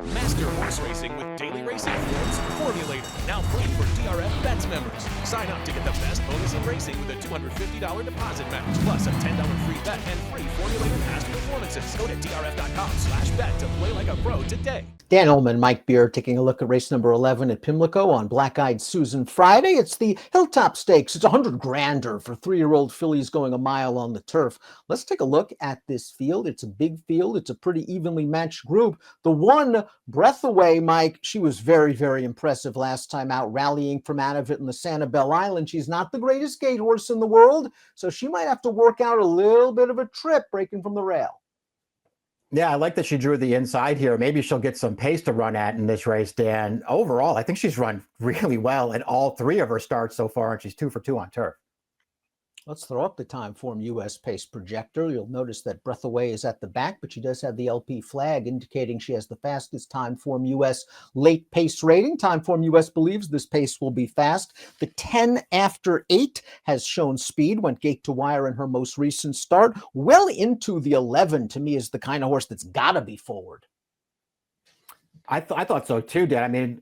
Master horse racing with daily racing fields Formulator, now free for DRF Bets members. Sign up to get the best bonus in racing with a $250 deposit match, plus a $10 free bet and free Formulator past performances. Go to drf.com/bet to play like a pro today. Dan Illman, Mike Beer, taking a look at race number 11 at Pimlico on Black-Eyed Susan Friday. It's the Hilltop Stakes. It's $100,000 for 3-year-old fillies going a mile on the turf. Let's take a look at this field. It's a big field. It's a pretty evenly matched group. The one, Breath Away, Mike, she was very, very impressive last time out, rallying from out of it in the Sanibel Island. She's not the greatest gate horse in the world, so she might have to work out a little bit of a trip breaking from the rail. Yeah, I like that she drew the inside here. Maybe she'll get some pace to run at in this race, Dan. Overall, I think she's run really well at all three of her starts so far, and she's 2 for 2 on turf. Let's throw up the Timeform US pace projector. You'll notice that Breath Away is at the back, but she does have the LP flag indicating she has the fastest Timeform US late pace rating. Timeform US believes this pace will be fast. The 10 after 8 has shown speed, went gate to wire in her most recent start. Well into the 11, to me, is the kind of horse that's got to be forward. I thought so too, Dan. I mean,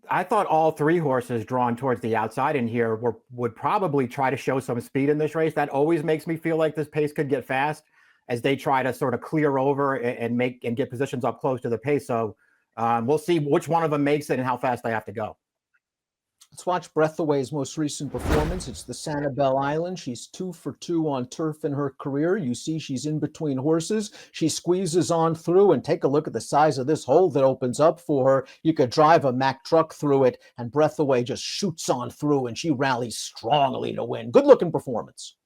I thought all three horses drawn towards the outside in here would probably try to show some speed in this race. That always makes me feel like this pace could get fast as they try to sort of clear over and get positions up close to the pace. So we'll see which one of them makes it and how fast they have to go. Let's watch Breath Away's most recent performance. It's the Sanibel Island. She's 2 for 2 on turf in her career. You see she's in between horses. She squeezes on through, and take a look at the size of this hole that opens up for her. You could drive a Mack truck through it, and Breath Away just shoots on through, and she rallies strongly to win. Good-looking performance.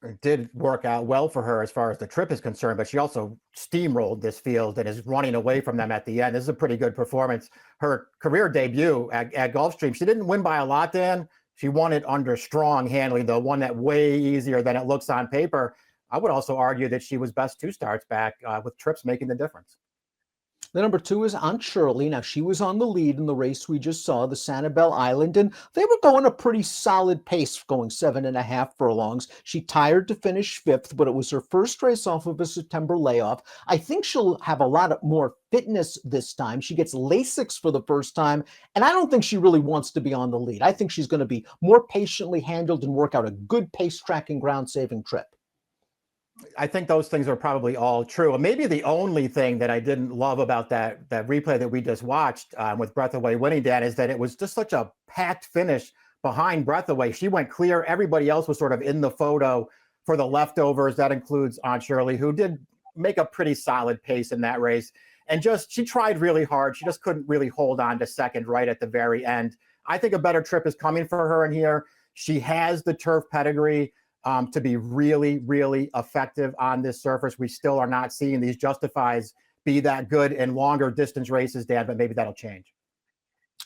It did work out well for her as far as the trip is concerned, but she also steamrolled this field and is running away from them at the end. This is a pretty good performance. Her career debut at Gulfstream, she didn't win by a lot, Dan. She won it under strong handling, though, won that way easier than it looks on paper. I would also argue that she was best 2 starts back with trips making the difference. The number 2 is Aunt Shirley. Now, she was on the lead in the race we just saw, the Sanibel Island, and they were going a pretty solid pace, going 7.5 furlongs. She tired to finish 5th, but it was her first race off of a September layoff. I think she'll have a lot more fitness this time. She gets Lasix for the first time, and I don't think she really wants to be on the lead. I think she's going to be more patiently handled and work out a good pace-tracking, ground-saving trip. I think those things are probably all true. And maybe the only thing that I didn't love about that replay that we just watched with Breath Away winning, Dan, is that it was just such a packed finish behind Breath Away. She went clear. Everybody else was sort of in the photo for the leftovers. That includes Aunt Shirley, who did make a pretty solid pace in that race. And she tried really hard. She just couldn't really hold on to second right at the very end. I think a better trip is coming for her in here. She has the turf pedigree to be really, really effective on this surface. We still are not seeing these Justifies be that good in longer distance races, Dan, but maybe that'll change.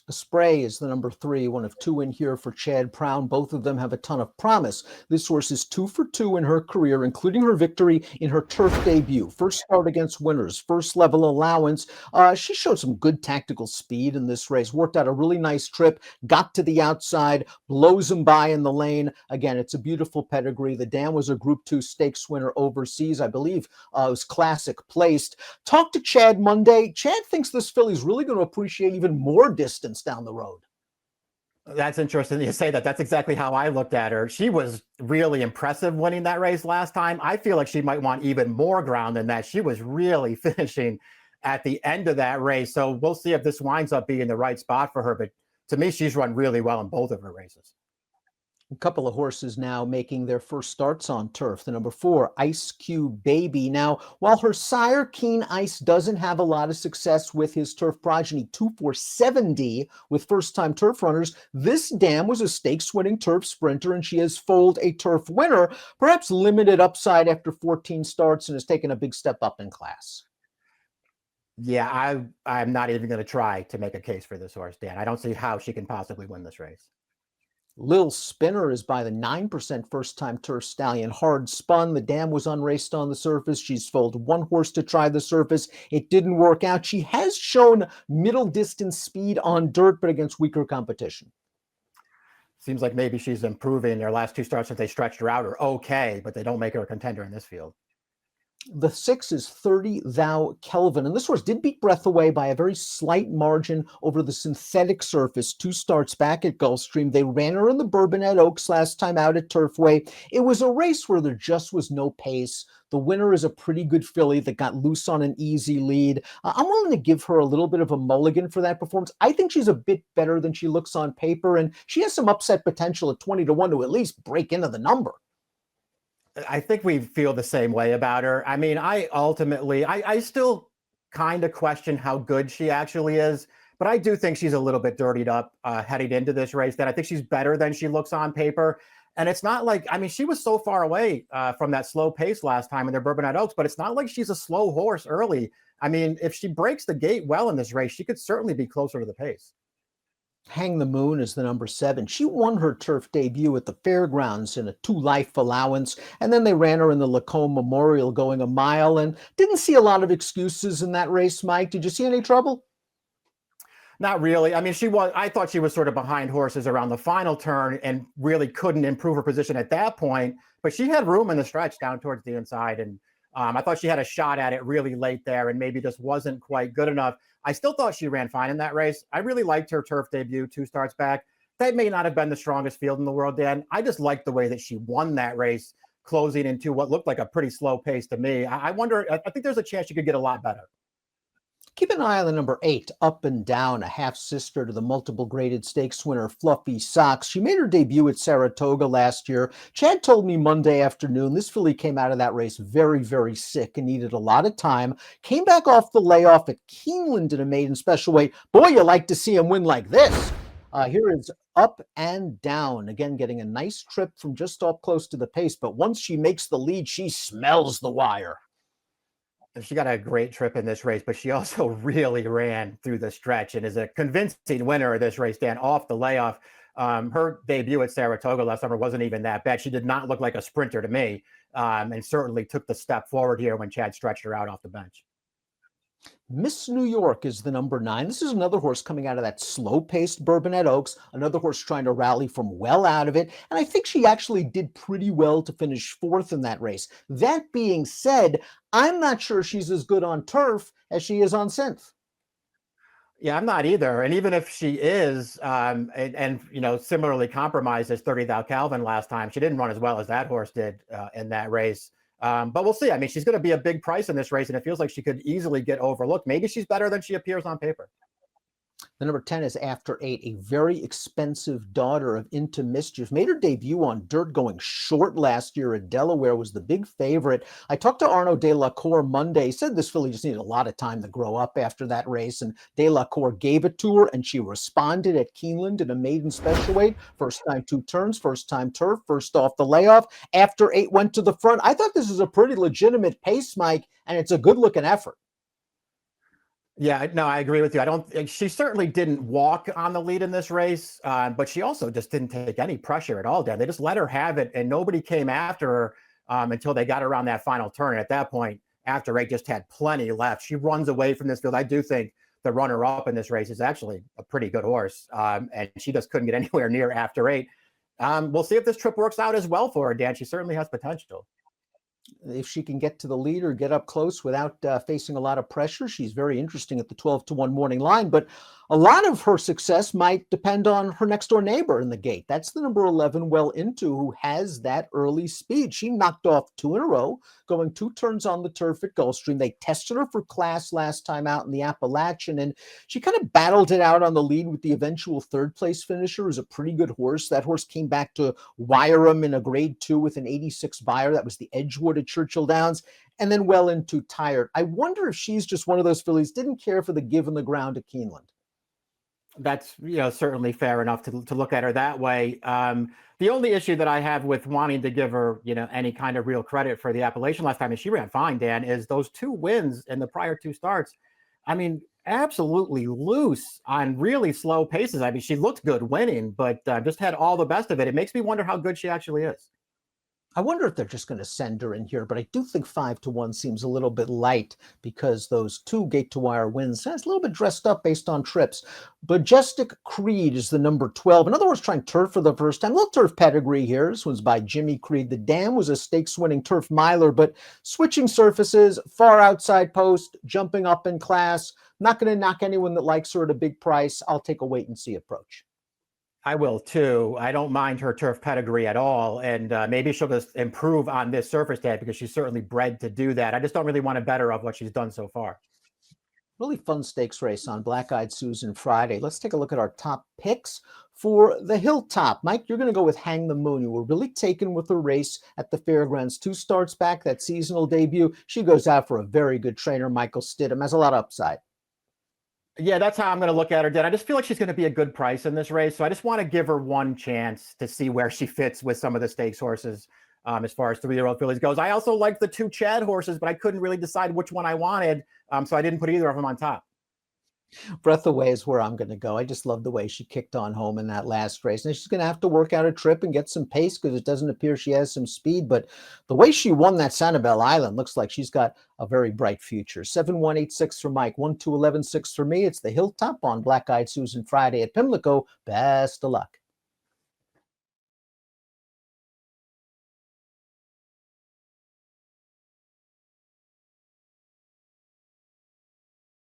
Spray is the number 3, one of 2 in here for Chad Brown. Both of them have a ton of promise. This horse is 2 for 2 in her career, including her victory in her turf debut. First start against winners, first level allowance. She showed some good tactical speed in this race, worked out a really nice trip, got to the outside, blows him by in the lane. Again, it's a beautiful pedigree. The dam was a Group 2 stakes winner overseas. I believe it was classic placed. Talked to Chad Monday. Chad thinks this filly's really going to appreciate even more distance down the road. That's interesting you say that. That's exactly how I looked at her. She was really impressive winning that race last time. I feel like she might want even more ground than that. She was really finishing at the end of that race. So we'll see if this winds up being the right spot for her. But to me, she's run really well in both of her races. A couple of horses now making their first starts on turf. The number 4, Ice Cube Baby. Now, while her sire, Keen Ice, doesn't have a lot of success with his turf progeny, 2 for 70 with first-time turf runners, this dam was a stakes-winning turf sprinter, and she has foaled a turf winner, perhaps limited upside after 14 starts, and has taken a big step up in class. Yeah, I'm not even going to try to make a case for this horse, Dan. I don't see how she can possibly win this race. Lil Spinner is by the 9% first-time turf stallion. Hard spun. The dam was unraced on the surface. She's foaled 1 horse to try the surface. It didn't work out. She has shown middle distance speed on dirt, but against weaker competition. Seems like maybe she's improving. Their last 2 starts that they stretched her out are okay, but they don't make her a contender in this field. The 6 is 30 Thou Kelvin. And this horse did beat Breath Away by a very slight margin over the synthetic surface 2 starts back at Gulfstream. They ran her in the Bourbonnette Oaks last time out at Turfway. It was a race where there just was no pace. The winner is a pretty good filly that got loose on an easy lead. I'm willing to give her a little bit of a mulligan for that performance. I think she's a bit better than she looks on paper, and she has some upset potential at 20-1 to at least break into the number. I think we feel the same way about her. I mean, I still kind of question how good she actually is, but I do think she's a little bit dirtied up heading into this race. That I think she's better than she looks on paper. And it's not like, I mean, she was so far away from that slow pace last time in their Bourbonnette Oaks, but it's not like she's a slow horse early. I mean, if she breaks the gate well in this race, she could certainly be closer to the pace. Hang the Moon is the number 7. She won her turf debut at the fairgrounds in a 2-life allowance, and then they ran her in the Lacombe Memorial going a mile, and didn't see a lot of excuses in that race, Mike. Did you see any trouble? Not really. I mean, I thought she was sort of behind horses around the final turn and really couldn't improve her position at that point, but she had room in the stretch down towards the inside. And I thought she had a shot at it really late there and maybe just wasn't quite good enough. I still thought she ran fine in that race. I really liked her turf debut 2 starts back. That may not have been the strongest field in the world, Dan. I just liked the way that she won that race, closing into what looked like a pretty slow pace to me. I think there's a chance she could get a lot better. Keep an eye on the number 8, Up and Down, a half-sister to the multiple graded stakes winner Fluffy Socks. She made her debut at Saratoga last year. Chad told me Monday afternoon this filly came out of that race very, very sick and needed a lot of time. Came back off the layoff at Keeneland in a maiden special weight. Boy, you like to see him win like this. Here is Up and Down, again getting a nice trip from just up close to the pace, but once she makes the lead, she smells the wire. She got a great trip in this race, but she also really ran through the stretch and is a convincing winner of this race, Dan, off the layoff. Her debut at Saratoga last summer wasn't even that bad. She did not look like a sprinter to me, and certainly took the step forward here when Chad stretched her out off the bench. Miss New York is the number 9. This is another horse coming out of that slow-paced Bourbonnette Oaks, another horse trying to rally from well out of it, and I think she actually did pretty well to finish 4th in that race. That being said, I'm not sure she's as good on turf as she is on synth. Yeah, I'm not either. And even if she is, and you know, similarly compromised as 30 Thou Calvin last time, she didn't run as well as that horse did in that race. But we'll see. I mean, she's going to be a big price in this race, and it feels like she could easily get overlooked. Maybe she's better than she appears on paper. The number 10 is After 8, a very expensive daughter of Into Mischief. Made her debut on dirt going short last year at Delaware, was the big favorite. I talked to Arnaud de la Cour Monday. He said this filly just needed a lot of time to grow up after that race, and de la Cour gave it to her, and she responded at Keeneland in a maiden special weight. First time 2 turns, first time turf, first off the layoff. After 8 went to the front. I thought this was a pretty legitimate pace, Mike, and it's a good-looking effort. Yeah, no, I agree with you. She certainly didn't walk on the lead in this race, but she also just didn't take any pressure at all, Dan. They just let her have it, and nobody came after her until they got around that final turn. And at that point, After 8 just had plenty left. She runs away from this field. I do think the runner-up in this race is actually a pretty good horse, and she just couldn't get anywhere near After 8. We'll see if this trip works out as well for her, Dan. She certainly has potential. If she can get to the lead or get up close without facing a lot of pressure, she's very interesting at the 12-1 morning line. But a lot of her success might depend on her next door neighbor in the gate. That's the number 11, Well Into, who has that early speed. She knocked off 2 in a row, going 2 turns on the turf at Gulfstream. They tested her for class last time out in the Appalachian, and she kind of battled it out on the lead with the eventual 3rd place finisher. It was a pretty good horse. That horse came back to wire him in a grade 2 with an 86 buyer. That was the Edgewood at Churchill Downs, and then Well Into tired. I wonder if she's just one of those fillies didn't care for the give in the ground at Keeneland. That's, you know, certainly fair enough to look at her that way. The only issue that I have with wanting to give her, you know, any kind of real credit for the Appalachian last time, and she ran fine, Dan, is those 2 wins in the prior 2 starts. I mean, absolutely loose on really slow paces. I mean, she looked good winning, but just had all the best of it. It makes me wonder how good she actually is. I wonder if they're just going to send her in here, but I do think 5-1 seems a little bit light because those 2 gate to wire wins. That's a little bit dressed up based on trips. Majestic Creed is the number 12. In other words, trying turf for the first time. Little turf pedigree here. This one's by Jimmy Creed. The dam was a stakes winning turf miler, but switching surfaces, far outside post, jumping up in class. Not going to knock anyone that likes her at a big price. I'll take a wait and see approach. I will too. I don't mind her turf pedigree at all. And maybe she'll just improve on this surface tag because she's certainly bred to do that. I just don't really want to bet her of what she's done so far. Really fun stakes race on Black Eyed Susan Friday. Let's take a look at our top picks for the Hilltop. Mike, you're going to go with Hang the Moon. You were really taken with the race at the Fairgrounds. 2 starts back, that seasonal debut. She goes out for a very good trainer, Michael Stidham. Has a lot of upside. Yeah, that's how I'm going to look at her, Dan. I just feel like she's going to be a good price in this race. So I just want to give her one chance to see where she fits with some of the stakes horses as far as 3-year-old fillies goes. I also like the 2 Chad horses, but I couldn't really decide which one I wanted. So I didn't put either of them on top. Breath Away is where I'm going to go. I just love the way she kicked on home in that last race. And she's going to have to work out a trip and get some pace because it doesn't appear she has some speed. But the way she won that Sanibel Island looks like she's got a very bright future. 7-1-8-6 for Mike, 1-2-11-6 for me. It's the Hilltop on Black Eyed Susan Friday at Pimlico. Best of luck.